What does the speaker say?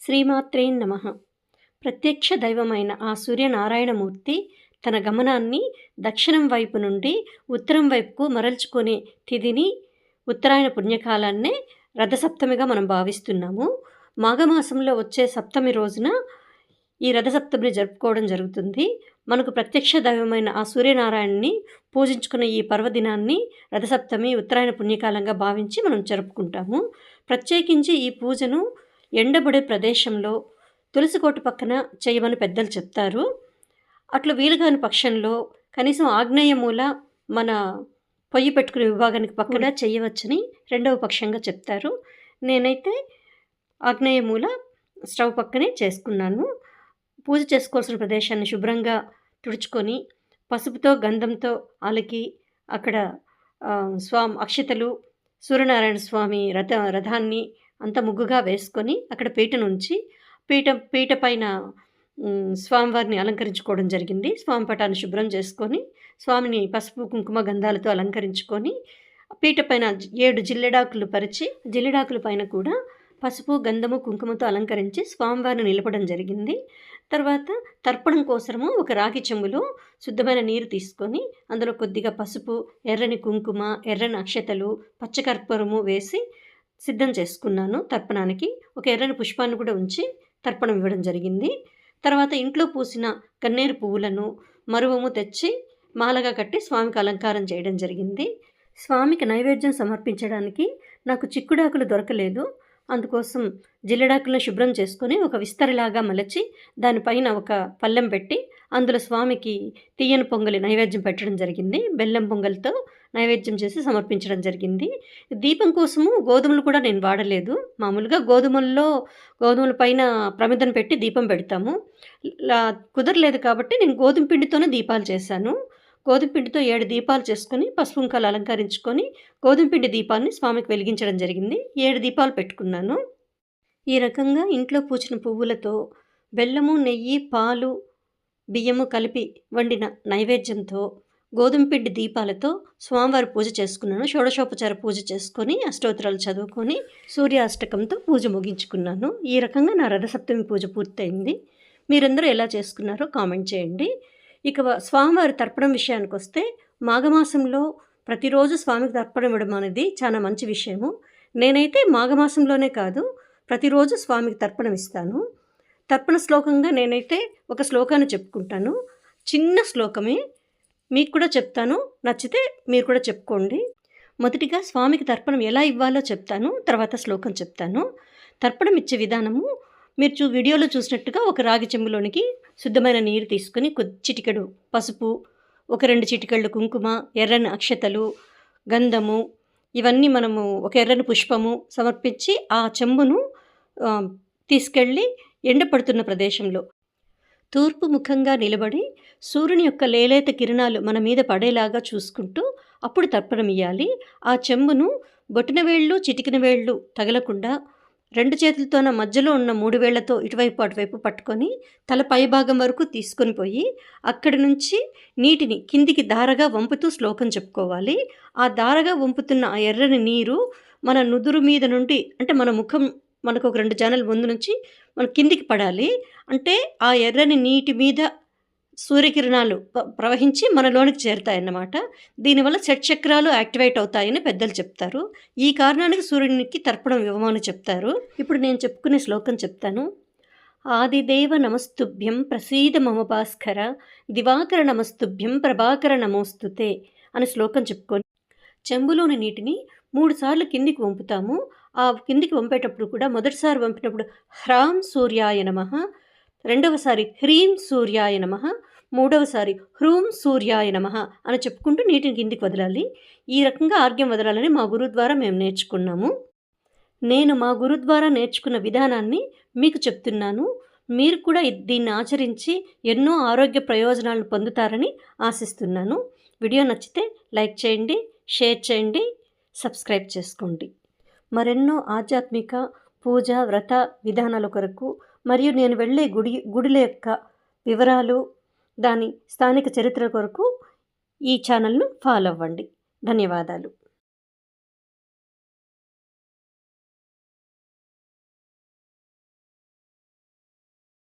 శ్రీమాత్రే నమః. ప్రత్యక్ష దైవమైన ఆ సూర్యనారాయణమూర్తి తన గమనాన్ని దక్షిణం వైపు నుండి ఉత్తరం వైపుకు మరల్చుకునే తిథిని ఉత్తరాయణ పుణ్యకాలాన్నే రథసప్తమిగా మనం భావిస్తున్నాము. మాఘమాసంలో వచ్చే సప్తమి రోజున ఈ రథసప్తమిని జరుపుకోవడం జరుగుతుంది. మనకు ప్రత్యక్ష దైవమైన ఆ సూర్యనారాయణని పూజించుకున్న ఈ పర్వదినాన్ని రథసప్తమి ఉత్తరాయణ పుణ్యకాలంగా భావించి మనం జరుపుకుంటాము. ప్రత్యేకించి ఈ పూజను ఎండబడే ప్రదేశంలో తులసి కోట పక్కన చేయమని పెద్దలు చెప్తారు. అట్లా వీలుగాని పక్షంలో కనీసం ఆగ్నేయ మూల మన పొయ్యి పెట్టుకునే విభాగానికి పక్కన చేయవచ్చని రెండవ పక్షంగా చెప్తారు. నేనైతే ఆగ్నేయ మూల స్టవ్ పక్కనే చేసుకున్నాను. పూజ చేసుకోవాల్సిన ప్రదేశాన్ని శుభ్రంగా తుడుచుకొని పసుపుతో గంధంతో అలికి అక్కడ అక్షతలు సూర్యనారాయణ స్వామి రథాన్ని అంత ముగ్గుగా వేసుకొని అక్కడ పీటనుంచి పీట పైన స్వామివారిని అలంకరించుకోవడం జరిగింది. స్వామి పటాన్ని శుభ్రం చేసుకొని స్వామిని పసుపు కుంకుమ గంధాలతో అలంకరించుకొని పీట పైన 7 జిల్లెడాకులు పరిచి జిల్లెడాకుల పైన కూడా పసుపు గంధము కుంకుమతో అలంకరించి స్వామివారిని నిలపడం జరిగింది. తర్వాత తర్పణం కోసము ఒక రాగి చెంబులో శుద్ధమైన నీరు తీసుకొని అందులో కొద్దిగా పసుపు, ఎర్రని కుంకుమ, ఎర్రని అక్షతలు, పచ్చకర్పూరము వేసి సిద్ధం చేసుకున్నాను. తర్పణానికి ఒక ఎర్రని పుష్పాన్ని కూడా ఉంచి తర్పణం ఇవ్వడం జరిగింది. తర్వాత ఇంట్లో పూసిన గన్నేరు పువ్వులను మరువము తెచ్చి మాలగా కట్టి స్వామికి అలంకారం చేయడం జరిగింది. స్వామికి నైవేద్యం సమర్పించడానికి నాకు చిక్కుడాకులు దొరకలేదు. అందుకోసం జిల్లెడాకులను శుభ్రం చేసుకొని ఒక విస్తరిలాగా మలచి దానిపైన ఒక పళ్ళెం పెట్టి అందులో స్వామికి తీయని పొంగలి నైవేద్యం పెట్టడం జరిగింది. బెల్లం పొంగల్తో నైవేద్యం చేసి సమర్పించడం జరిగింది. దీపం కోసము గోధుమలు కూడా నేను వాడలేదు. మామూలుగా గోధుమల పైన ప్రమిదను పెట్టి దీపం పెడతాము. కుదరలేదు కాబట్టి నేను గోధుమ పిండితోనే దీపాలు చేశాను. గోధుమ పిండితో 7 దీపాలు చేసుకొని పసుపు కుంకాలు అలంకరించుకొని గోధుమ పిండి దీపాన్ని స్వామికి వెలిగించడం జరిగింది. 7 దీపాలు పెట్టుకున్నాను. ఈ రకంగా ఇంట్లో పూచిన పువ్వులతో బెల్లము, నెయ్యి, పాలు, బియ్యము కలిపి వండిన నైవేద్యంతో గోధుమ పిండి దీపాలతో స్వామివారి పూజ చేసుకున్నాను. షోడశోపచార పూజ చేసుకొని అష్టోత్తరాలు చదువుకొని సూర్యాష్టకంతో పూజ ముగించుకున్నాను. ఈ రకంగా నా రథసప్తమి పూజ పూర్తయింది. మీరందరూ ఎలా చేసుకున్నారో కామెంట్ చేయండి. ఇక స్వామివారి తర్పణం విషయానికి వస్తే మాఘమాసంలో ప్రతిరోజు స్వామికి తర్పణం ఇవ్వడం అనేది చాలా మంచి విషయము. నేనైతే మాఘమాసంలోనే కాదు ప్రతిరోజు స్వామికి తర్పణం ఇస్తాను. తర్పణ శ్లోకంగా నేనైతే ఒక శ్లోకాన్ని చెప్పుకుంటాను. చిన్న శ్లోకమే, మీకు కూడా చెప్తాను. నచ్చితే మీరు కూడా చెప్పుకోండి. మొదటిగా స్వామికి తర్పణం ఎలా ఇవ్వాలో చెప్తాను, తర్వాత శ్లోకం చెప్తాను. తర్పణం ఇచ్చే విధానము మీరు వీడియోలో చూసినట్టుగా ఒక రాగి చెంబులోనికి శుద్ధమైన నీరు తీసుకొని చిటికెడు పసుపు, ఒక 2 చిటికెళ్ళు కుంకుమ, ఎర్రని అక్షతలు, గంధము, ఇవన్నీ మనము ఒక ఎర్రని పుష్పము సమర్పించి ఆ చెంబును తీసుకెళ్ళి ఎండపడుతున్న ప్రదేశంలో తూర్పు ముఖంగా నిలబడి సూర్యుని యొక్క లేలేత కిరణాలు మన మీద పడేలాగా చూసుకుంటూ అప్పుడు తర్పణం ఇవ్వాలి. ఆ చెంబును బొటిన వేళ్ళు, చిటికిన వేళ్ళు తగలకుండా 2 చేతులతోన మధ్యలో ఉన్న 3 వేళ్లతో ఇటువైపు అటువైపు పట్టుకొని తల పైభాగం వరకు తీసుకొని పోయి అక్కడి నుంచి నీటిని కిందికి ధారగా వంపుతూ శ్లోకం చెప్పుకోవాలి. ఆ ధారగా వంపుతున్న ఆ ఎర్రని నీరు మన నుదురు మీద నుండి, అంటే మన ముఖం మనకు ఒక 2 జానల ముందు నుంచి మన కిందికి పడాలి. అంటే ఆ ఎర్రని నీటి మీద సూర్యకిరణాలు ప్రవహించి మనలోనికి చేరుతాయన్నమాట. దీనివల్ల షట్చక్రాలు యాక్టివేట్ అవుతాయని పెద్దలు చెప్తారు. ఈ కారణానికి సూర్యునికి తర్పణం ఇవ్వమని చెప్తారు. ఇప్పుడు నేను చెప్పుకునే శ్లోకం చెప్తాను. ఆదిదేవ నమస్తుభ్యం ప్రసీద మమ భాస్కర, దివాకర నమస్తుభ్యం ప్రభాకర నమోస్తుతే అని శ్లోకం చెప్పుకొని చెంబులోని నీటిని 3 సార్లు కిందికి వంపుతాము. ఆ కిందికి వంపేటప్పుడు కూడా మొదటిసారి వంపినప్పుడు హ్రాం సూర్యాయ నమః, రెండవసారి హ్రీం సూర్యాయ నమః, మూడవసారి హ్రూం సూర్యాయ నమః అని చెప్పుకుంటూ నీటిని కిందికి వదలాలి. ఈ రకంగా ఆర్గ్యం వదలాలని మా గురువు ద్వారా మేము నేర్చుకున్నాము. నేను మా గురువు ద్వారా నేర్చుకున్న విధానాన్ని మీకు చెప్తున్నాను. మీరు కూడా దీన్ని ఆచరించి ఎన్నో ఆరోగ్య ప్రయోజనాలను పొందుతారని ఆశిస్తున్నాను. వీడియో నచ్చితే లైక్ చేయండి, షేర్ చేయండి, సబ్స్క్రైబ్ చేసుకోండి. మరెన్నో ఆధ్యాత్మిక పూజ వ్రత విధానాల కొరకు మరియు నేను వెళ్ళే గుడిల యొక్క వివరాలు, దాని స్థానిక చరిత్ర కొరకు ఈ ఛానల్ను ఫాలో అవ్వండి. ధన్యవాదాలు.